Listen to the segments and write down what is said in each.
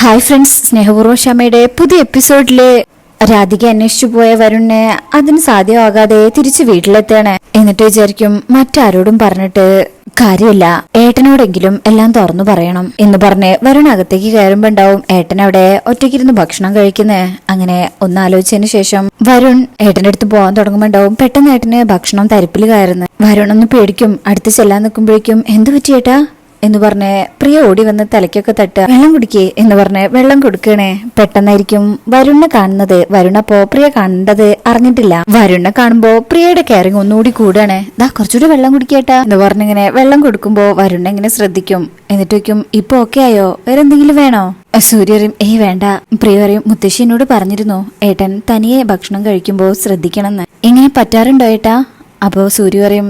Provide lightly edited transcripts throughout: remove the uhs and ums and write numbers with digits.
Hi friends, സ്നേഹപൂർവ്വം ക്ഷമയുടെ പുതിയ എപ്പിസോഡില് രാധിക അന്വേഷിച്ചു പോയ വരുണിന് അതിന് സാധ്യമാകാതെ തിരിച്ചു വീട്ടിലെത്താണ്. എന്നിട്ട് വിചാരിക്കും മറ്റാരോടും പറഞ്ഞിട്ട് കാര്യമില്ല, ഏട്ടനോടെങ്കിലും എല്ലാം തുറന്നു പറയണം എന്ന് പറഞ്ഞ് വരുൺ അകത്തേക്ക് കയറുമ്പോ ഉണ്ടാവും ഏട്ടൻ അവിടെ ഒറ്റയ്ക്കിരുന്ന് ഭക്ഷണം കഴിക്കുന്നേ. അങ്ങനെ ഒന്നാലോചിച്ചതിന് ശേഷം വരുൺ ഏട്ടന്റെ അടുത്ത് പോകാൻ തുടങ്ങുമ്പോ ഉണ്ടാവും പെട്ടെന്ന് ഏട്ടന് ഭക്ഷണം തരിപ്പിൽ കയറുന്നു. വരുൺ ഒന്ന് പേടിക്കും. അടുത്ത് ചെല്ലാൻ നിൽക്കുമ്പോഴേക്കും എന്ത് പറ്റിയേട്ടാ എന്ന് പറഞ്ഞ് പ്രിയ ഓടി വന്ന് തലയ്ക്കൊക്കെ തട്ടുക. വെള്ളം കുടിക്കേ എന്ന് പറഞ്ഞ് വെള്ളം കൊടുക്കണേ. പെട്ടെന്നായിരിക്കും വരുണിനെ കാണുന്നത്. വരുണപ്പോ പ്രിയ കണ്ടത് അറിഞ്ഞിട്ടില്ല. വരുണിനെ കാണുമ്പോ പ്രിയയുടെ കെയറിങ് ഒന്നുകൂടി കൂടാണ്. ദാ കുറച്ചുകൂടി വെള്ളം കുടിക്കേട്ടാ എന്ന് പറഞ്ഞിങ്ങനെ വെള്ളം കൊടുക്കുമ്പോ വരുണിനെ ഇങ്ങനെ ശ്രദ്ധിക്കും. എന്നിട്ട് വയ്ക്കും ഇപ്പൊ ഓക്കെ ആയോ, വേറെ എന്തെങ്കിലും വേണോ? സൂര്യറിയും വേണ്ട. പ്രിയ പറയും മുത്തശ്ശി എന്നോട് പറഞ്ഞിരുന്നു ഏട്ടൻ തനിയെ ഭക്ഷണം കഴിക്കുമ്പോ ശ്രദ്ധിക്കണമെന്ന്. ഇങ്ങനെ പറ്റാറുണ്ടോ ഏട്ടാ? അപ്പോ സൂര്യ പറയും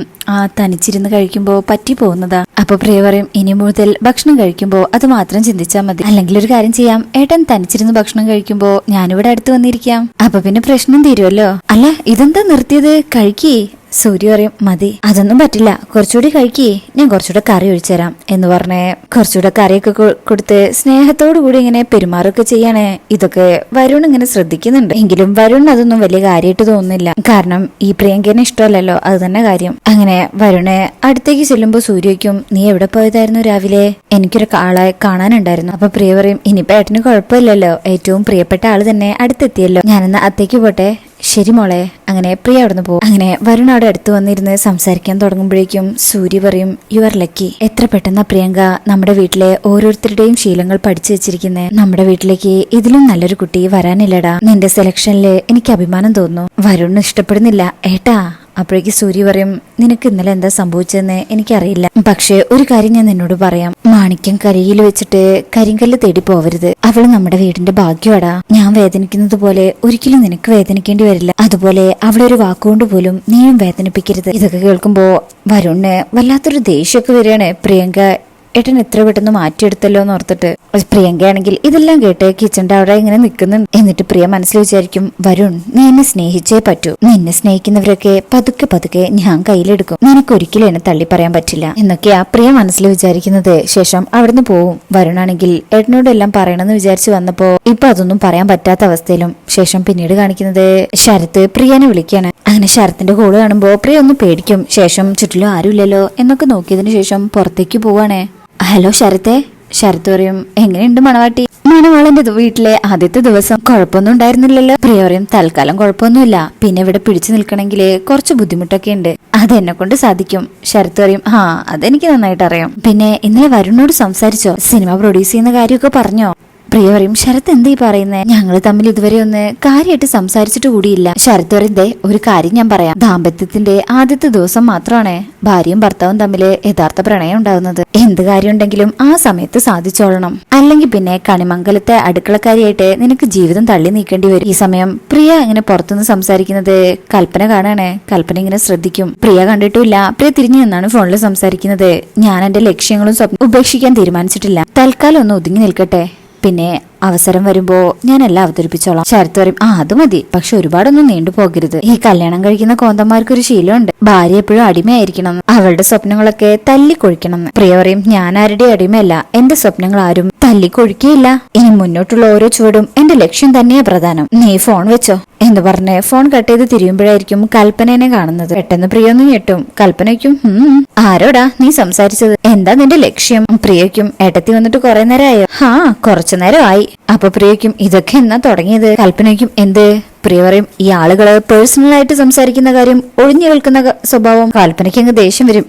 തനിച്ചിരുന്ന് കഴിക്കുമ്പോ പറ്റി പോകുന്നതാ. അപ്പൊ പ്രിയ പറയും ഇനി മുതൽ ഭക്ഷണം കഴിക്കുമ്പോ അത് മാത്രം ചിന്തിച്ചാൽ മതി. അല്ലെങ്കിൽ ഒരു കാര്യം ചെയ്യാം, ഏട്ടൻ തനിച്ചിരുന്ന് ഭക്ഷണം കഴിക്കുമ്പോ ഞാനിവിടെ അടുത്ത് വന്നിരിക്കാം. അപ്പൊ പിന്നെ പ്രശ്നം തീരുമല്ലോ. അല്ല ഇതെന്താ നിർത്തിയത്, കഴിക്കേ. സൂര്യ പറയും മതി, അതൊന്നും പറ്റില്ല, കുറച്ചുകൂടി കഴിക്കേ, ഞാൻ കുറച്ചുകൂടെ കറി ഒഴിച്ചുതരാം എന്ന് പറഞ്ഞ് കുറച്ചുകൂടെ കറിയൊക്കെ കൊടുത്ത് സ്നേഹത്തോടു കൂടി ഇങ്ങനെ പെരുമാറൊക്കെ ചെയ്യാണ്. ഇതൊക്കെ വരുൺ ഇങ്ങനെ ശ്രദ്ധിക്കുന്നുണ്ട്. എങ്കിലും വരുൺ അതൊന്നും വലിയ കാര്യമായിട്ട് തോന്നുന്നില്ല. കാരണം ഈ പ്രിയങ്കേനെ ഇഷ്ടമല്ലല്ലോ, അത് തന്നെ കാര്യം. അങ്ങനെ വരുണ് അടുത്തേക്ക് ചെല്ലുമ്പോ സൂര്യയ്ക്കും നീ എവിടെ പോയതായിരുന്നു രാവിലെ? എനിക്കൊരു ആളെ കാണാനുണ്ടായിരുന്നു. അപ്പൊ പ്രിയ പറയും ഇനിയിപ്പോ ഏട്ടന് കുഴപ്പമില്ലല്ലോ, ഏറ്റവും പ്രിയപ്പെട്ട ആള് തന്നെ അടുത്തെത്തിയല്ലോ, ഞാനെന്നാ അത്തേക്ക് പോട്ടെ. ശരി മോളെ. അങ്ങനെ പ്രിയ അവിടുന്ന് പോകും. അങ്ങനെ വരുൺ അവിടെ അടുത്ത് വന്നിരുന്ന് സംസാരിക്കാൻ തുടങ്ങുമ്പോഴേക്കും സൂര്യ പറയും യു ആർ ലക്കി. എത്ര പെട്ടെന്ന പ്രിയങ്ക നമ്മുടെ വീട്ടിലെ ഓരോരുത്തരുടെയും ശീലങ്ങൾ പഠിച്ചു വെച്ചിരിക്കുന്നേ. നമ്മുടെ വീട്ടിലേക്ക് ഇതിലും നല്ലൊരു കുട്ടി വരാനില്ലടാ. നിന്റെ സെലക്ഷനില് എനിക്ക് അഭിമാനം തോന്നുന്നു. വരുണിന് ഇഷ്ടപ്പെടുന്നില്ല ഏട്ടാ. അപ്പോഴേക്ക് സൂര്യ പറയും നിനക്ക് ഇന്നലെ എന്താ സംഭവിച്ചതെന്ന് എനിക്കറിയില്ല, പക്ഷെ ഒരു കാര്യം ഞാൻ നിന്നോട് പറയാം. മാണിക്യം കരിയിൽ വെച്ചിട്ട് കരിങ്കല്ല് തേടി പോവരുത്. അവള് നമ്മുടെ വീടിന്റെ ഭാഗ്യമാടാ. ഞാൻ വേദനിക്കുന്നത് പോലെ ഒരിക്കലും നിനക്ക് വേദനിക്കേണ്ടി വരില്ല. അതുപോലെ അവളെ ഒരു വാക്കുകൊണ്ട് പോലും നീയും വേദനിപ്പിക്കരുത്. ഇതൊക്കെ കേൾക്കുമ്പോ വരുണിന് വല്ലാത്തൊരു ദേഷ്യമൊക്കെ വരികയാണ്. പ്രിയങ്ക ഏട്ടൻ എത്ര പെട്ടെന്ന് മാറ്റിയെടുത്തല്ലോ എന്ന് ഓർത്തിട്ട്. പ്രിയങ്കയാണെങ്കിൽ ഇതെല്ലാം കേട്ട് കിച്ചന്റെ അവിടെ ഇങ്ങനെ നിൽക്കുന്നുണ്ട്. എന്നിട്ട് പ്രിയ മനസ്സിൽ വിചാരിക്കും വരുൺ നീ എന്നെ സ്നേഹിച്ചേ പറ്റൂ. നിന്നെ സ്നേഹിക്കുന്നവരൊക്കെ പതുക്കെ പതുക്കെ ഞാൻ കയ്യിലെടുക്കും. നിനക്ക് ഒരിക്കലും എന്നെ തള്ളി പറയാൻ പറ്റില്ല എന്നൊക്കെയാ പ്രിയ മനസ്സിൽ വിചാരിക്കുന്നത്. ശേഷം അവിടുന്ന് പോവും. വരുണാണെങ്കിൽ ഏട്ടനോട് എല്ലാം പറയണമെന്ന് വിചാരിച്ചു വന്നപ്പോ ഇപ്പൊ അതൊന്നും പറയാൻ പറ്റാത്ത അവസ്ഥയിലും. ശേഷം പിന്നീട് കാണിക്കുന്നത് ശരത്ത് പ്രിയനെ വിളിക്കാണ്. അങ്ങനെ ശരത്തിന്റെ കോള് കാണുമ്പോ പ്രിയ ഒന്ന് പേടിക്കും. ശേഷം ചുറ്റിലും ആരുമില്ലല്ലോ എന്നൊക്കെ നോക്കിയതിനു ശേഷം പുറത്തേക്ക് പോവാണ്. ഹലോ ശരത്തെ. ശരത്ത് പറയും എങ്ങനെയുണ്ട് മണവാട്ടി? മണവാളന്റെ വീട്ടിലെ ആദ്യത്തെ ദിവസം കുഴപ്പമൊന്നും ഉണ്ടായിരുന്നില്ലല്ലോ. പ്രിയ പറയും തൽക്കാലം കുഴപ്പമൊന്നുമില്ല, പിന്നെ ഇവിടെ പിടിച്ചു നിൽക്കണമെങ്കിൽ കുറച്ച് ബുദ്ധിമുട്ടൊക്കെ ഉണ്ട്, അതെന്നെ കൊണ്ട് സാധിക്കും. ശരത്ത് പറയും അതെനിക്ക് നന്നായിട്ട് അറിയാം. പിന്നെ ഇന്നലെ വരുണിനോട് സംസാരിച്ചോ? സിനിമ പ്രൊഡ്യൂസ് ചെയ്യുന്ന കാര്യമൊക്കെ പറഞ്ഞോ? പ്രിയ പറയും ശരത്ത് എന്താ ഈ പറയുന്നേ? ഞങ്ങള് തമ്മിൽ ഇതുവരെ ഒന്ന് കാര്യമായിട്ട് സംസാരിച്ചിട്ട് കൂടിയില്ല. ശരത്ത് പറയുന്നേ ഒരു കാര്യം ഞാൻ പറയാം. ദാമ്പത്യത്തിന്റെ ആദ്യത്തെ ദിവസം മാത്രമാണ് ഭാര്യയും ഭർത്താവും തമ്മിൽ യഥാർത്ഥ പ്രണയം ഉണ്ടാകുന്നത്. എന്ത് കാര്യം ഉണ്ടെങ്കിലും ആ സമയത്ത് സാധിച്ചോളണം, അല്ലെങ്കിൽ പിന്നെ കണിമംഗലത്തെ അടുക്കളക്കാരിയായിട്ട് നിനക്ക് ജീവിതം തള്ളി നീക്കേണ്ടി വരും. ഈ സമയം പ്രിയ ഇങ്ങനെ പുറത്തുനിന്ന് സംസാരിക്കുന്നത് കൽപ്പന കാണാണ്. കൽപ്പന ഇങ്ങനെ ശ്രദ്ധിക്കും. പ്രിയ കണ്ടിട്ടില്ല. പ്രിയ തിരിഞ്ഞു നിന്നാണ് ഫോണിൽ സംസാരിക്കുന്നത്. ഞാൻ എന്റെ ലക്ഷ്യങ്ങളും സ്വപ്നം ഉപേക്ഷിക്കാൻ തീരുമാനിച്ചിട്ടില്ല, തൽക്കാലം ഒന്ന് ഒതുങ്ങി നിൽക്കട്ടെ, പിന്നെ അവസരം വരുമ്പോ ഞാൻ എല്ലാം അവതരിപ്പിച്ചോളാം. ശരത്ത് പറയും അത് മതി, പക്ഷെ ഒരുപാടൊന്നും നീണ്ടു പോകരുത്. ഈ കല്യാണം കഴിക്കുന്ന കോന്തന്മാർക്ക് ഒരു ശീലമുണ്ട്, ഭാര്യ എപ്പോഴും അടിമയായിരിക്കണം, അവളുടെ സ്വപ്നങ്ങളൊക്കെ തല്ലിക്കൊഴിക്കണം. പ്രിയ പറയും ഞാൻ ആരുടെ അടിമയല്ല, എന്റെ സ്വപ്നങ്ങൾ ആരും തല്ലിക്കൊഴിക്കുകയില്ല. ഇനി മുന്നോട്ടുള്ള ഓരോ ചുവടും എന്റെ ലക്ഷ്യം തന്നെയാ പ്രധാനം. നീ ഫോൺ വെച്ചോ എന്ന് പറഞ്ഞ് ഫോൺ കട്ട് ചെയ്ത് തിരിയുമ്പോഴായിരിക്കും കൽപ്പനേനെ കാണുന്നത്. പെട്ടെന്ന് പ്രിയ ഒന്ന് ഞെട്ടും. കൽപ്പനയ്ക്കും ആരോടാ നീ സംസാരിച്ചത്? എന്താ നിന്റെ ലക്ഷ്യം? പ്രിയയ്ക്കും ഏട്ടത്തി വന്നിട്ട് കുറെ നേരമായോ? കുറച്ചു നേരമായി. അപ്പൊ പ്രിയയ്ക്കും ഇതൊക്കെ എന്നാ തുടങ്ങിയത്? കൽപ്പനയ്ക്കും എന്ത്? പ്രിയ പറയും ഈ ആളുകള് പേഴ്സണൽ ആയിട്ട് സംസാരിക്കുന്ന കാര്യം ഒളിഞ്ഞു കേൾക്കുന്ന സ്വഭാവം. കൽപ്പനയ്ക്ക് അങ്ങ് ദേഷ്യം വരും.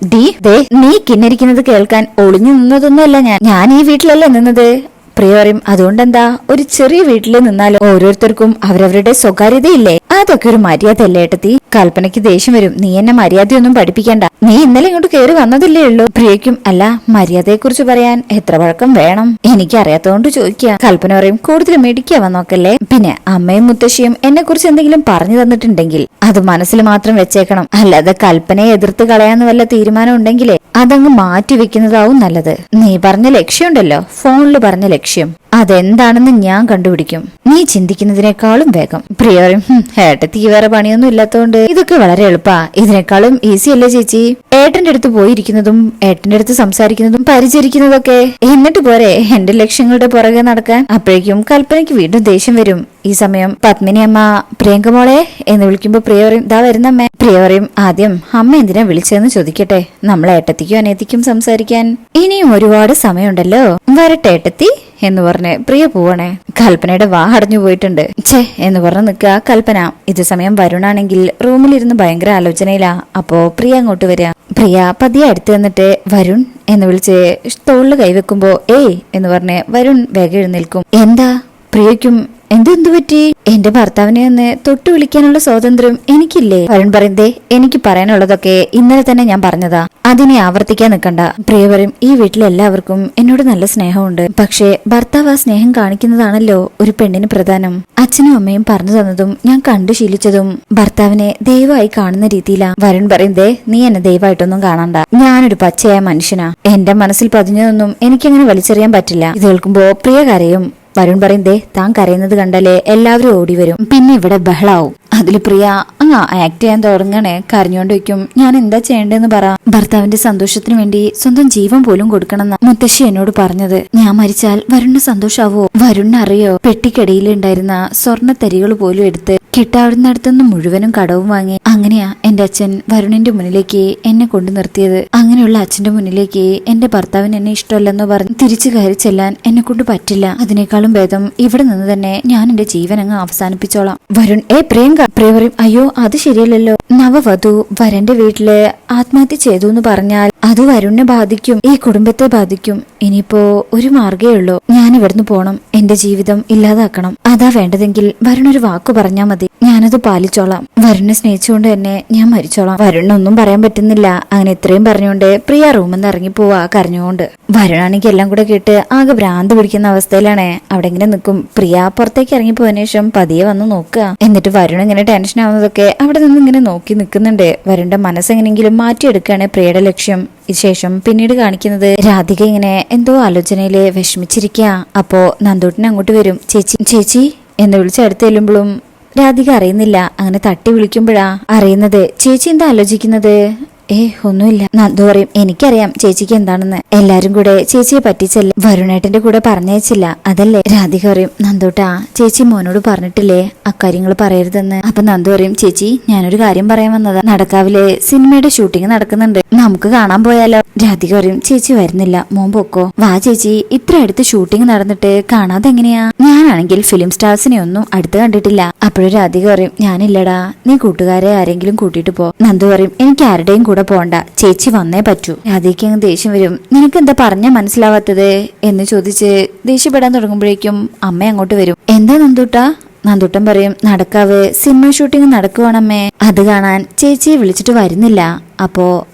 നീ കിന്നരിക്കുന്നത് കേൾക്കാൻ ഒളിഞ്ഞു നിന്നതൊന്നുമല്ല ഞാൻ ഈ വീട്ടിലല്ല നിന്നത്. പ്രിയ പറയും അതുകൊണ്ടെന്താ, ഒരു ചെറിയ വീട്ടിൽ നിന്നാലും ഓരോരുത്തർക്കും അവരവരുടെ സ്വകാര്യതയില്ലേ, അതൊക്കെ ഒരു മര്യാദ അല്ലേ ഏട്ടത്തി? കൽപ്പനയ്ക്ക് ദേഷ്യം വരും. നീ എന്നെ മര്യാദയൊന്നും പഠിപ്പിക്കണ്ട, നീ ഇന്നലെ ഇങ്ങോട്ട് കയറി വന്നതല്ലേ ഉള്ളൂ. പ്രിയയ്ക്കും അല്ല മര്യാദയെ കുറിച്ച് പറയാൻ എത്ര വഴക്കം വേണം, എനിക്കറിയാത്തതുകൊണ്ട് ചോദിക്കുക. കൽപ്പന പറയും കൂടുതൽ മേടിക്കാവാൻ നോക്കല്ലേ. പിന്നെ അമ്മയും മുത്തശ്ശിയും എന്നെ കുറിച്ച് എന്തെങ്കിലും പറഞ്ഞു തന്നിട്ടുണ്ടെങ്കിൽ അത് മനസ്സിൽ മാത്രം വെച്ചേക്കണം, അല്ലാതെ കൽപ്പനയെ എതിർത്ത് കളയാന്ന് വല്ല തീരുമാനം ഉണ്ടെങ്കിലേ അതങ്ങ് മാറ്റി വെക്കുന്നതാവും നല്ലത്. നീ പറഞ്ഞ ലക്ഷ്യമുണ്ടല്ലോ, ഫോണിൽ പറഞ്ഞ ലക്ഷ്യം ലക്ഷ്യം അതെന്താണെന്ന് ഞാൻ കണ്ടുപിടിക്കും. നീ ചിന്തിക്കുന്നതിനേക്കാളും വേഗം. പ്രിയ പറയും, ഏട്ടത്തിക്ക് വേറെ പണിയൊന്നും ഇല്ലാത്തതുകൊണ്ട് ഇതൊക്കെ വളരെ എളുപ്പാ. ഇതിനേക്കാളും ഈസി അല്ലേ ചേച്ചി? ഏട്ടന്റെ അടുത്ത് പോയിരിക്കുന്നതും ഏട്ടന്റെ അടുത്ത് സംസാരിക്കുന്നതും പരിചരിക്കുന്നതൊക്കെ. എന്നിട്ട് പോരെ എന്റെ ലക്ഷ്യങ്ങളുടെ പുറകെ നടക്കാൻ? അപ്പോഴേക്കും കൽപ്പനയ്ക്ക് വീണ്ടും ദേഷ്യം വരും. ഈ സമയം പത്മിനി അമ്മ പ്രിയങ്ക മോളെ എന്ന് വിളിക്കുമ്പോ പ്രിയ പറയും, ഇതാ വരുന്നമ്മേ. പ്രിയ പറയും, ആദ്യം അമ്മ എന്തിനാ വിളിച്ചതെന്ന് ചോദിക്കട്ടെ. നമ്മളെ ഏട്ടത്തിക്കും അനിയത്തിക്കും സംസാരിക്കാൻ ഇനിയും ഒരുപാട് സമയമുണ്ടല്ലോ. വരട്ടെ ഏട്ടത്തി എന്ന് പറഞ്ഞ് പ്രിയ പോവണേ. കൽപ്പനയുടെ വാ അടഞ്ഞു പോയിട്ടുണ്ട്. ഛേ എന്ന് പറഞ്ഞ് നിൽക്കുക കൽപ്പന. ഇതേ സമയം വരുണാണെങ്കിൽ റൂമിലിരുന്ന് ഭയങ്കര ആലോചനയിലാ. അപ്പോ പ്രിയ അങ്ങോട്ട് വരിക. പ്രിയ പതിയെ അടുത്ത് വന്നിട്ട് വരുൺ എന്ന് വിളിച്ച് തോളില് കൈവെക്കുമ്പോ ഏയ് എന്ന് പറഞ്ഞ് വരുൺ വേഗം എഴുന്നേൽക്കും. എന്താ? പ്രിയയ്ക്കും എന്തു പറ്റി? എന്റെ ഭർത്താവിനെ ഒന്ന് തൊട്ടു വിളിക്കാനുള്ള സ്വാതന്ത്ര്യം എനിക്കില്ലേ? വരുൺ പറയുന്നേ, എനിക്ക് പറയാനുള്ളതൊക്കെ ഇന്നലെ തന്നെ ഞാൻ പറഞ്ഞതാ, അതിനെ ആവർത്തിക്കാൻ നിൽക്കണ്ട. പ്രിയ പറയും, ഈ വീട്ടിലെ എല്ലാവർക്കും എന്നോട് നല്ല സ്നേഹമുണ്ട്. പക്ഷേ ഭർത്താവ് ആ സ്നേഹം കാണിക്കുന്നതാണല്ലോ ഒരു പെണ്ണിന് പ്രധാനം. അച്ഛനും അമ്മയും പറഞ്ഞു തന്നതും ഞാൻ കണ്ടു ശീലിച്ചതും ഭർത്താവിനെ ദൈവമായി കാണുന്ന രീതിയിലാ. വരുൺ പറയുന്നേ, നീ എന്നെ ദൈവമായിട്ടൊന്നും കാണണ്ട. ഞാനൊരു പച്ചയായ മനുഷ്യനാ. എന്റെ മനസ്സിൽ പതിഞ്ഞതൊന്നും എനിക്കങ്ങനെ വലിച്ചെറിയാൻ പറ്റില്ല. ഇത് കേൾക്കുമ്പോ പ്രിയ കരയും. വരുൺ പറയുന്നേ, താൻ കരയുന്നത് കണ്ടാലേ എല്ലാവരും ഓടി വരും, പിന്നെ ഇവിടെ ബഹളാവും. അതില് പ്രിയ ആക്ട് ചെയ്യാൻ തുടങ്ങണേ. കരഞ്ഞോണ്ട് വയ്ക്കും, ഞാൻ എന്താ ചെയ്യേണ്ടതെന്ന് പറ. ഭർത്താവിന്റെ സന്തോഷത്തിന് വേണ്ടി സ്വന്തം ജീവൻ പോലും കൊടുക്കണമെന്ന മുത്തശ്ശി എന്നോട് പറഞ്ഞത്. ഞാൻ മരിച്ചാൽ വരുണിന് സന്തോഷാവോ? വരുണിന് അറിയോ? പെട്ടിക്കടിയിൽ ഉണ്ടായിരുന്ന സ്വർണ്ണ തരികൾ പോലും എടുത്ത് കിട്ടാവുന്നിടത്തുനിന്ന് മുഴുവനും കടവും വാങ്ങി. അങ്ങനെയാ എന്റെ അച്ഛൻ വരുണിന്റെ മുന്നിലേക്ക് എന്നെ കൊണ്ടു നിർത്തിയത്. അങ്ങനെയുള്ള അച്ഛന്റെ മുന്നിലേക്ക് എന്റെ ഭർത്താവിന് എന്നെ ഇഷ്ടമല്ലെന്ന് പറഞ്ഞ് തിരിച്ചു കയറി ചെല്ലാൻ എന്നെ കൊണ്ട് പറ്റില്ല. അതിനേക്കാളും ഭേദം ഇവിടെ നിന്ന് തന്നെ ഞാൻ എന്റെ ജീവൻ അങ്ങ് അവസാനിപ്പിച്ചോളാം. വരുൺ പ്രിയങ്ക. പ്രിയ പറയും, അയ്യോ അത് ശരിയല്ലല്ലോ. നവവധു വരന്റെ വീട്ടില് ആത്മഹത്യ ചെയ്തു എന്ന് പറഞ്ഞാൽ അത് വരുണിനെ ബാധിക്കും, ഈ കുടുംബത്തെ ബാധിക്കും. ഇനിയിപ്പോ ഒരു മാർഗേ ഉള്ളൂ, ഞാൻ ഇവിടുന്ന് പോണം. എന്റെ ജീവിതം ഇല്ലാതാക്കണം. അതാ വേണ്ടതെങ്കിൽ വരുണൊരു വാക്കു പറഞ്ഞാൽ മതി, ഞാനത് പാലിച്ചോളാം. വരുണിനെ സ്നേഹിച്ചുകൊണ്ട് തന്നെ ഞാൻ മരിച്ചോളാം. വരുണിനൊന്നും പറയാൻ പറ്റുന്നില്ല. അങ്ങനെ ഇത്രയും പറഞ്ഞുകൊണ്ട് പ്രിയ റൂമിൽ നിന്ന് ഇറങ്ങി പോവാ കരഞ്ഞുകൊണ്ട്. വരുണാണെങ്കിൽ എല്ലാം കൂടെ കേട്ട് ആകെ ഭ്രാന്ത് പിടിക്കുന്ന അവസ്ഥയിലാണ്. അവിടെ ഇങ്ങനെ നിൽക്കും. പ്രിയ പുറത്തേക്ക് ഇറങ്ങി പോയതിനു ശേഷം പതിയെ വന്ന് നോക്കുക. എന്നിട്ട് വരുൺ ഇങ്ങനെ ടെൻഷൻ ആവുന്നതൊക്കെ അവിടെ നിന്ന് ഇങ്ങനെ നോക്കി നിൽക്കുന്നുണ്ട്. വരുണിന്റെ മനസ്സെങ്ങനെങ്കിലും മാറ്റിയെടുക്കുകയാണ് പ്രിയയുടെ ലക്ഷ്യം. ശേഷം പിന്നീട് കാണിക്കുന്നത് രാധിക ഇങ്ങനെ എന്തോ ആലോചനയില് വിഷമിച്ചിരിക്കുക. അപ്പോ നന്ദൂട്ടിന് അങ്ങോട്ട് വരും. ചേച്ചി ചേച്ചി എന്ന് വിളിച്ച് അടുത്ത് ചെല്ലുമ്പോഴും രാധിക അറിയുന്നില്ല. അങ്ങനെ തട്ടി വിളിക്കുമ്പോഴാ അറിയുന്നത്. ചേച്ചി എന്താ ആലോചിക്കുന്നത്? ഒന്നുമില്ല. നന്ദു പറയും, എനിക്കറിയാം ചേച്ചിക്ക് എന്താണെന്ന്. എല്ലാരും കൂടെ ചേച്ചിയെ പറ്റിച്ചല്ലേ, വരുണേട്ടന്റെ കൂടെ പറഞ്ഞയച്ചില്ല അതല്ലേ? രാധിക പറയും, നന്ദൂട്ടാ ചേച്ചി മോനോട് പറഞ്ഞിട്ടില്ലേ അക്കാര്യങ്ങൾ പറയരുതെന്ന്? അപ്പൊ നന്ദു പറയും, ചേച്ചി ഞാനൊരു കാര്യം പറയാൻ വന്നതാ. നടക്കാവിലെ സിനിമയുടെ ഷൂട്ടിംഗ് നടക്കുന്നുണ്ട്, നമുക്ക് കാണാൻ പോയാലോ? രാധിക പറയും, ചേച്ചി വരുന്നില്ല, മോൻ പൊക്കോ. വാ ചേച്ചി, ഇത്ര അടുത്ത് ഷൂട്ടിംഗ് നടന്നിട്ട് കാണാതെ എങ്ങനെയാ? ഞാനാണെങ്കിൽ ഫിലിം സ്റ്റാർസിനെ ഒന്നും അടുത്ത് കണ്ടിട്ടില്ല. അപ്പോഴും രാധിക പറയും, ഞാനില്ലടാ, നീ കൂട്ടുകാരെ ആരെങ്കിലും കൂട്ടിയിട്ട് പോ. നന്ദു പറയും, എനിക്ക് ആരുടെയും കൂടെ പോണ്ട, ചേച്ചി വന്നേ പറ്റൂ. രാധികയ്ക്ക് അങ്ങ് ദേഷ്യം വരും. നിനക്ക് എന്താ പറഞ്ഞാ മനസ്സിലാവാത്തത് എന്ന് ചോദിച്ച് ദേഷ്യപ്പെടാൻ തുടങ്ങുമ്പോഴേക്കും അമ്മ അങ്ങോട്ട് വരും. എന്താ നന്ദൂട്ടാ? നന്ദൂട്ടൻ പറയും, നടക്കാവ് സിനിമ ഷൂട്ടിംഗ് നടക്കുവാണമ്മേ, അത് കാണാൻ ചേച്ചിയെ വിളിച്ചിട്ട് വരുന്നില്ല. അപ്പോ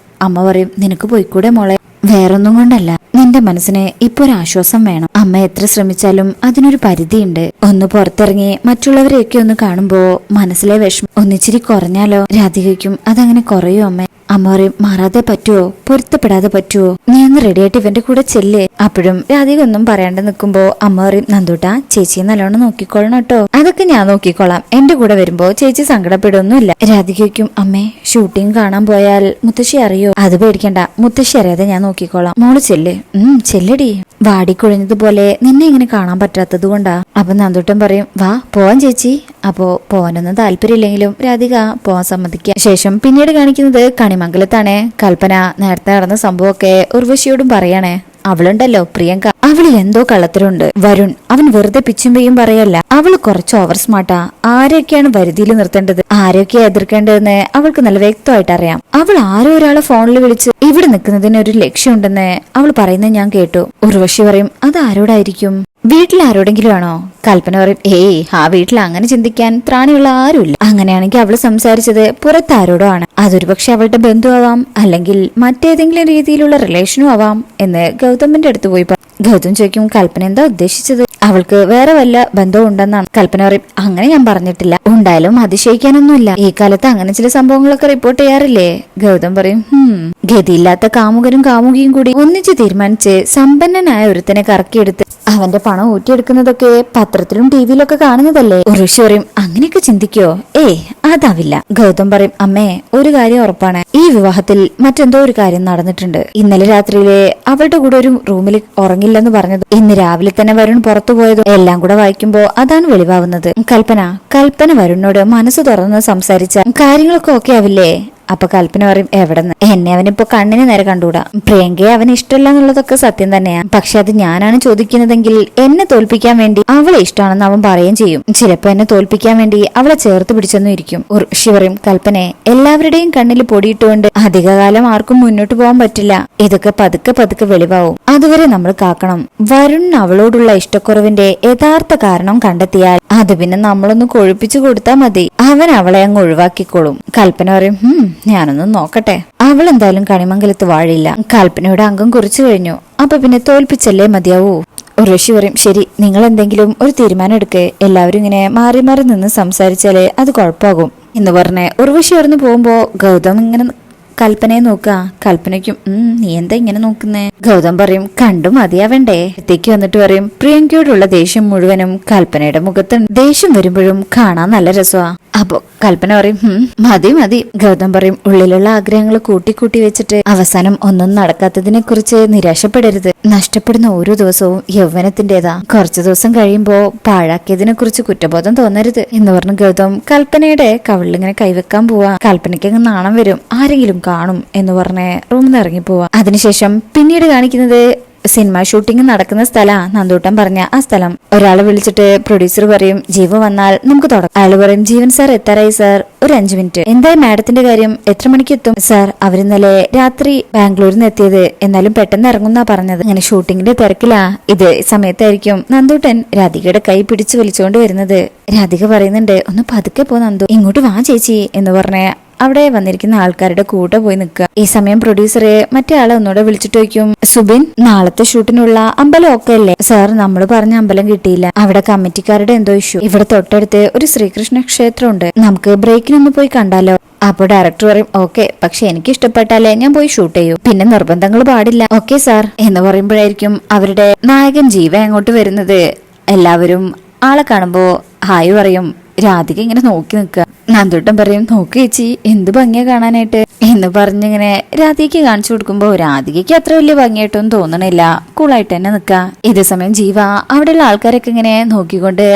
അമ്മ പറയും, നിനക്ക് പോയിക്കൂടെ മോളെ? വേറൊന്നും കൊണ്ടല്ല, നിന്റെ മനസ്സിന് ഇപ്പൊ ഒരു ആശ്വാസം വേണം. അമ്മ എത്ര ശ്രമിച്ചാലും അതിനൊരു പരിധിയുണ്ട്. ഒന്ന് പുറത്തിറങ്ങി മറ്റുള്ളവരെയൊക്കെ ഒന്ന് കാണുമ്പോ മനസ്സിലെ വിഷമം ഒന്നിച്ചിരി കുറഞ്ഞാലോ? രാധികയ്ക്കും അതങ്ങനെ കുറയോ അമ്മ? അമ്മ പറയും, മാറാതെ പറ്റുവോ? പൊരുത്തപ്പെടാതെ പറ്റുവോ? നീ ഒന്ന് റെഡിയായിട്ട് ഇവന്റെ കൂടെ ചെല്ലേ. അപ്പോഴും രാധിക ഒന്നും പറയാണ്ട് നിൽക്കുമ്പോ അമ്മ പറയും, നന്ദൂട്ടാ ചേച്ചിയെ നല്ലോണം നോക്കിക്കോളണം കേട്ടോ. അതൊക്കെ ഞാൻ നോക്കിക്കോളാം, എന്റെ കൂടെ വരുമ്പോ ചേച്ചി സങ്കടപ്പെടുമൊന്നുമില്ല. രാധികയ്ക്കും, അമ്മേ ഷൂട്ടിംഗ് കാണാൻ പോയാൽ മുത്തശ്ശി അറിയോ? അത് പേടിക്കണ്ട, മുത്തശ്ശി അറിയാതെ ഞാൻ നോക്കിക്കോളാം. മോള് ചെല്ല്. ചെല്ലടി. വാടിക്കുഴഞ്ഞതുപോലെ നിന്നെ ഇങ്ങനെ കാണാൻ പറ്റാത്തത് കൊണ്ടാ. അപ്പൊ നന്ദൂട്ടൻ പറയും, വാ പോവാൻ ചേച്ചി. അപ്പോ പോവാനൊന്നും താല്പര്യമില്ലെങ്കിലും രാധിക പോവാൻ സമ്മതിക്കുക. ശേഷം പിന്നീട് കാണിക്കുന്നത് കണിമംഗലത്താണ്. കൽപ്പന നേരത്തെ നടന്ന സംഭവമൊക്കെ ഉർവശിയോടും പറയണേ. അവളുണ്ടല്ലോ പ്രിയങ്ക, അവളിൽ എന്തോ കള്ളത്തരമുണ്ട്. വരുൺ അവൻ വെറുതെ പിച്ചുമ്പയും പറയല്ല, അവള് കുറച്ച് ഓവർ സ്മാർട്ടാ. ആരെയൊക്കെയാണ് വരുതിയിൽ നിർത്തേണ്ടത്, ആരെയൊക്കെ എതിർക്കേണ്ടതെന്ന് അവൾക്ക് നല്ല വ്യക്തമായിട്ട് അറിയാം. അവൾ ആരോ ഒരാളെ ഫോണിൽ വിളിച്ച് ഇവിടെ നിൽക്കുന്നതിന് ഒരു ലക്ഷ്യമുണ്ടെന്ന് അവൾ പറയുന്നത് ഞാൻ കേട്ടു. ഉർവശി പറയും, അത് ആരോടായിരിക്കും? വീട്ടിൽ ആരോടെങ്കിലും ആണോ? കൽപ്പന പറയും, ആ വീട്ടിൽ അങ്ങനെ ചിന്തിക്കാൻ ത്രാണിയുള്ള ആരുമില്ല. അങ്ങനെയാണെങ്കിൽ അവള് സംസാരിച്ചത് പുറത്താരോടോ ആണ്. അതൊരു പക്ഷെ അവളുടെ ബന്ധുവാവാം, അല്ലെങ്കിൽ മറ്റേതെങ്കിലും രീതിയിലുള്ള റിലേഷനും ആവാം എന്ന് ഗൗതമിന്റെ അടുത്ത് പോയി. ഗൗതം ചോദിക്കും, കൽപ്പന എന്താ ഉദ്ദേശിച്ചത്? അവൾക്ക് വേറെ വല്ല ബന്ധവും ഉണ്ടെന്നാണ്. കൽപ്പന പറയും, അങ്ങനെ ഞാൻ പറഞ്ഞിട്ടില്ല. ഉണ്ടായാലും അതിശയിക്കാനൊന്നുമില്ല, ഈ കാലത്ത് അങ്ങനെ ചില സംഭവങ്ങളൊക്കെ റിപ്പോർട്ട് ചെയ്യാറില്ലേ? ഗൗതം പറയും, ഗതിയില്ലാത്ത കാമുകനും കാമുകിയും കൂടി ഒന്നിച്ച് തീരുമാനിച്ച് സമ്പന്നനായ ഒരുത്തനെ കറക്കിയെടുത്ത് അവന്റെ പണം പണം ഊറ്റിയെടുക്കുന്നതൊക്കെ പത്രത്തിലും ടിവിയിലൊക്കെ കാണുന്നതല്ലേ. ഉർവശി പറയും അങ്ങനെയൊക്കെ ചിന്തിക്കോ? അതാവില്ല. ഗൗതം പറയും അമ്മേ ഒരു കാര്യം ഉറപ്പാണ്, ഈ വിവാഹത്തിൽ മറ്റെന്തോ ഒരു കാര്യം നടന്നിട്ടുണ്ട്. ഇന്നലെ രാത്രിയിലെ അവളുടെ കൂടെ ഒരു റൂമിൽ ഉറങ്ങില്ലെന്ന് പറഞ്ഞത്, ഇന്ന് രാവിലെ തന്നെ വരുൺ പുറത്തു പോയതും എല്ലാം കൂടെ വായിക്കുമ്പോ അതാണ് വെളിവാവുന്നത്. കൽപ്പന വരുണിനോട് മനസ്സ് തുറന്ന് സംസാരിച്ച കാര്യങ്ങളൊക്കെ ഓക്കെ ആവില്ലേ? അപ്പൊ കൽപ്പന പറയും എവിടെന്ന്, എന്നെ അവനിപ്പോ കണ്ണിന് നേരെ കണ്ടുകൂടാ. പ്രിയങ്കയെ അവന് ഇഷ്ടമല്ല എന്നുള്ളതൊക്കെ സത്യം തന്നെയാ. പക്ഷെ അത് ഞാനാണ് ചോദിക്കുന്നതെങ്കിൽ എന്നെ തോൽപ്പിക്കാൻ വേണ്ടി അവളെ ഇഷ്ടമാണെന്ന് അവൻ പറയുകയും ചെയ്യും. ചിലപ്പോ എന്നെ തോൽപ്പിക്കാൻ വേണ്ടി അവളെ ചേർത്ത് പിടിച്ചെന്നും ഇരിക്കും. ഉർവശി പറയും കൽപ്പനെ എല്ലാവരുടെയും കണ്ണിൽ പൊടിയിട്ടുകൊണ്ട് അധികകാലം ആർക്കും മുന്നോട്ട് പോകാൻ പറ്റില്ല. ഇതൊക്കെ പതുക്കെ പതുക്കെ വെളിവാവും. അതുവരെ നമ്മൾ കാക്കണം. വരുൺ അവളോടുള്ള ഇഷ്ടക്കുറവിന്റെ യഥാർത്ഥ കാരണം കണ്ടെത്തിയാൽ അത് പിന്നെ നമ്മളൊന്ന് കൊഴുപ്പിച്ചു കൊടുത്താൽ മതി. അവൻ അവളെ അങ്ങ് ഒഴിവാക്കിക്കോളും. കൽപ്പന പറയും ഞാനൊന്ന് നോക്കട്ടെ. അവൾ എന്തായാലും കണിമംഗലത്ത് വാഴില്ല. കൽപ്പനയുടെ അംഗം കുറിച്ചു കഴിഞ്ഞു. അപ്പൊ പിന്നെ തോൽപ്പിച്ചല്ലേ മതിയാവൂ. ഉർവശി പറയും ശരി, നിങ്ങൾ എന്തെങ്കിലും ഒരു തീരുമാനം എടുക്കേ. എല്ലാവരും ഇങ്ങനെ മാറി മാറി നിന്ന് സംസാരിച്ചാലേ അത് കുഴപ്പമാകും എന്ന് പറഞ്ഞ് ഉർവശി അവിടുന്ന് പോകുമ്പോ ഗൗതം ഇങ്ങനെ കൽപ്പനയെ നോക്ക. കൽപ്പനയ്ക്കും നീ എന്താ ഇങ്ങനെ നോക്കുന്നേ? ഗൗതം പറയും കണ്ടു മതിയാവണ്ടേ. അടുത്തേക്ക് വന്നിട്ട് പറയും പ്രിയങ്കയോടുള്ള ദേഷ്യം മുഴുവനും കൽപ്പനയുടെ മുഖത്തുണ്ട്. ദേഷ്യം വരുമ്പോഴും കാണാൻ നല്ല രസമാ. അപ്പൊ കൽപ്പന പറയും മതി മതി. ഗൗതം പറയും ഉള്ളിലുള്ള ആഗ്രഹങ്ങൾ കൂട്ടി വെച്ചിട്ട് അവസാനം ഒന്നും നടക്കാത്തതിനെ കുറിച്ച് നിരാശപ്പെടരുത്. നഷ്ടപ്പെടുന്ന ഓരോ ദിവസവും യൗവനത്തിന്റേതാ. കുറച്ചു ദിവസം കഴിയുമ്പോ പാഴാക്കിയതിനെ കുറിച്ച് കുറ്റബോധം തോന്നരുത് എന്ന് പറഞ്ഞു ഗൗതം കൽപ്പനയുടെ കവിളിലിങ്ങനെ കൈവെക്കാൻ പോവാ. കൽപ്പനയ്ക്ക് അങ്ങ് നാണം വരും, ആരെങ്കിലും കാണും എന്ന് പറഞ്ഞ് റൂമിൽ നിന്ന് ഇറങ്ങി പോവാ. അതിനുശേഷം പിന്നീട് കാണിക്കുന്നത് സിനിമ ഷൂട്ടിംഗ് നടക്കുന്ന സ്ഥലാ. നന്ദൂട്ടൻ പറഞ്ഞ ആ സ്ഥലം. ഒരാളെ വിളിച്ചിട്ട് പ്രൊഡ്യൂസർ പറയും ജീവ വന്നാൽ നമുക്ക് തുടങ്ങാം. അയാള് പറയും ജീവൻ സാർ എത്താറായി സാർ, ഒരു 5 മിനിറ്റ്. എന്തായി മാഡത്തിന്റെ കാര്യം, എത്ര മണിക്ക് എത്തും സാർ? അവരിന്നലെ രാത്രി ബാംഗ്ലൂരിൽ നിന്ന് എത്തിയത്, എന്നാലും പെട്ടെന്ന് ഇറങ്ങുന്നാ പറഞ്ഞത്. അങ്ങനെ ഷൂട്ടിങ്ങിന്റെ തിരക്കിലാ. ഇത് സമയത്തായിരിക്കും നന്ദൂട്ടൻ രാധികയുടെ കൈ പിടിച്ചു വലിച്ചുകൊണ്ട് വരുന്നത്. രാധിക പറയുന്നുണ്ട് ഒന്ന് പതുക്കെ പോ നന്ദു, ഇങ്ങോട്ട് വാ ചേച്ചി എന്ന് പറഞ്ഞ അവിടെ വന്നിരിക്കുന്ന ആൾക്കാരുടെ കൂടെ പോയി നിൽക്കുക. ഈ സമയം പ്രൊഡ്യൂസറെ മറ്റേ ആളെ ഒന്നുകൂടെ വിളിച്ചിട്ട് വയ്ക്കും സുബിൻ നാളത്തെ ഷൂട്ടിനുള്ള അമ്പലം ഒക്കെ അല്ലേ സാർ? നമ്മൾ പറഞ്ഞ അമ്പലം കിട്ടിയില്ല, അവിടെ കമ്മിറ്റിക്കാരുടെ എന്തോ ഇഷ്യൂ. ഇവിടെ തൊട്ടടുത്ത് ഒരു ശ്രീകൃഷ്ണ ക്ഷേത്രം ഉണ്ട്, നമുക്ക് ബ്രേക്കിനൊന്ന് പോയി കണ്ടാലോ? അപ്പൊ ഡയറക്ടർ പറയും ഓക്കെ, പക്ഷെ എനിക്ക് ഇഷ്ടപ്പെട്ടാലേ ഞാൻ പോയി ഷൂട്ട് ചെയ്യൂ, പിന്നെ നിർബന്ധങ്ങൾ പാടില്ല. ഓക്കെ സാർ എന്ന് പറയുമ്പോഴായിരിക്കും അവരുടെ നായകൻ ജീവ അങ്ങോട്ട് വരുന്നത്. എല്ലാവരും ആളെ കാണുമ്പോ ഹായ് പറയും. രാധിക ഇങ്ങനെ നോക്കി നിൽക്കുക. നന്ദൂട്ടൻ പറയും നോക്ക് ചേച്ചി എന്ത് ഭംഗിയാ കാണാനായിട്ട് എന്ന് പറഞ്ഞിങ്ങനെ രാധികയ്ക്ക് കാണിച്ചു കൊടുക്കുമ്പോ രാധികയ്ക്ക് അത്ര വലിയ ഭംഗിയായിട്ടൊന്നും തോന്നണില്ല, കൂളായിട്ട് തന്നെ നിൽക്കുക. ഇതേ സമയം ജീവ അവിടെയുള്ള ആൾക്കാരൊക്കെ ഇങ്ങനെ നോക്കിക്കൊണ്ട്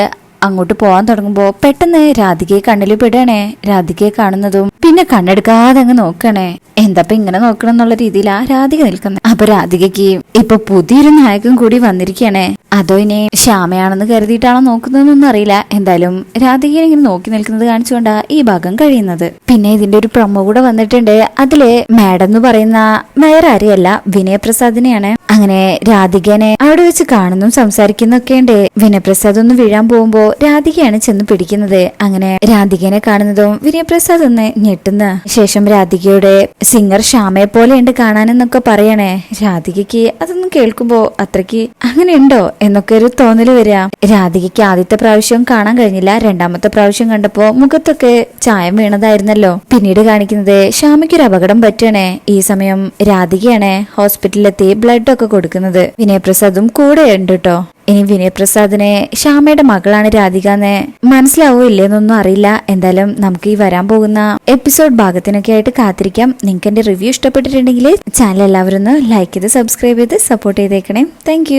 അങ്ങോട്ട് പോവാൻ തുടങ്ങുമ്പോ പെട്ടെന്ന് രാധികയെ കണ്ണിൽ പെടുകയാണേ. രാധികയെ കാണുന്നതും പിന്നെ കണ്ണെടുക്കാതെ അങ്ങ് നോക്കണേ. എന്താപ്പ ഇങ്ങനെ നോക്കണം എന്നുള്ള രീതിയിലാ രാധിക നിൽക്കുന്നത്. അപ്പൊ രാധികയ്ക്ക് ഇപ്പൊ പുതിയൊരു നായകൻ കൂടി വന്നിരിക്കണേ. അതോ ഇനി ശ്യാമയാണെന്ന് കരുതിയിട്ടാണോ നോക്കുന്നതെന്നൊന്നും അറിയില്ല. എന്തായാലും രാധികയെ ഇങ്ങനെ നോക്കി നിൽക്കുന്നത് കാണിച്ചുകൊണ്ടാ ഈ ഭാഗം കഴിയുന്നത്. പിന്നെ ഇതിന്റെ ഒരു പ്രൊമോ കൂടെ വന്നിട്ടുണ്ട്. അതില് മാഡം എന്ന് പറയുന്ന വേറെ ആരെയല്ല വിനയപ്രസാദിനെയാണ്. അങ്ങനെ രാധികനെ അവിടെ വെച്ച് കാണുന്നതും സംസാരിക്കുന്നൊക്കെ ഉണ്ട്. വിനയപ്രസാദ് ഒന്ന് വീഴാൻ പോകുമ്പോ രാധികയാണ് ചെന്ന് പിടിക്കുന്നത്. അങ്ങനെ രാധികനെ കാണുന്നതും വിനയപ്രസാദ് ഒന്ന് ഞെട്ടുന്ന ശേഷം രാധികയുടെ സിംഗർ ശ്യാമയെ പോലെ ഉണ്ട് കാണാനെന്നൊക്കെ പറയണേ. രാധികയ്ക്ക് അതൊന്നും കേൾക്കുമ്പോ അത്രയ്ക്ക് അങ്ങനെ ഉണ്ടോ എന്നൊക്കെ ഒരു തോന്നല് വരിക. രാധികയ്ക്ക് ആദ്യത്തെ പ്രാവശ്യം കാണാൻ കഴിഞ്ഞില്ല, രണ്ടാമത്തെ പ്രാവശ്യം കണ്ടപ്പോ മുഖത്തൊക്കെ ചായം വീണതായിരുന്നല്ലോ. പിന്നീട് കാണിക്കുന്നത് ശ്യാമയ്ക്കൊരു അപകടം പറ്റണേ. ഈ സമയം രാധികയാണ് ഹോസ്പിറ്റലിലെത്തി ബ്ലഡ് ഒക്കെ കൊടുക്കുന്നത്. വിനയപ്രസാദും കൂടെ ഉണ്ട് കേട്ടോ. ഇനി വിനയപ്രസാദിനെ ശ്യാമയുടെ മകളാണ് രാധിക എന്ന് മനസ്സിലാവോ ഇല്ലേന്നൊന്നും അറിയില്ല. എന്തായാലും നമുക്ക് ഈ വരാൻ പോകുന്ന എപ്പിസോഡ് ഭാഗത്തിനൊക്കെ ആയിട്ട് കാത്തിരിക്കാം. നിങ്ങൾക്ക് എന്റെ റിവ്യൂ ഇഷ്ടപ്പെട്ടിട്ടുണ്ടെങ്കിൽ ചാനൽ എല്ലാവരും ഒന്ന് ലൈക്ക് ചെയ്ത് സബ്സ്ക്രൈബ് ചെയ്ത് സപ്പോർട്ട് ചെയ്തേക്കണേ. താങ്ക്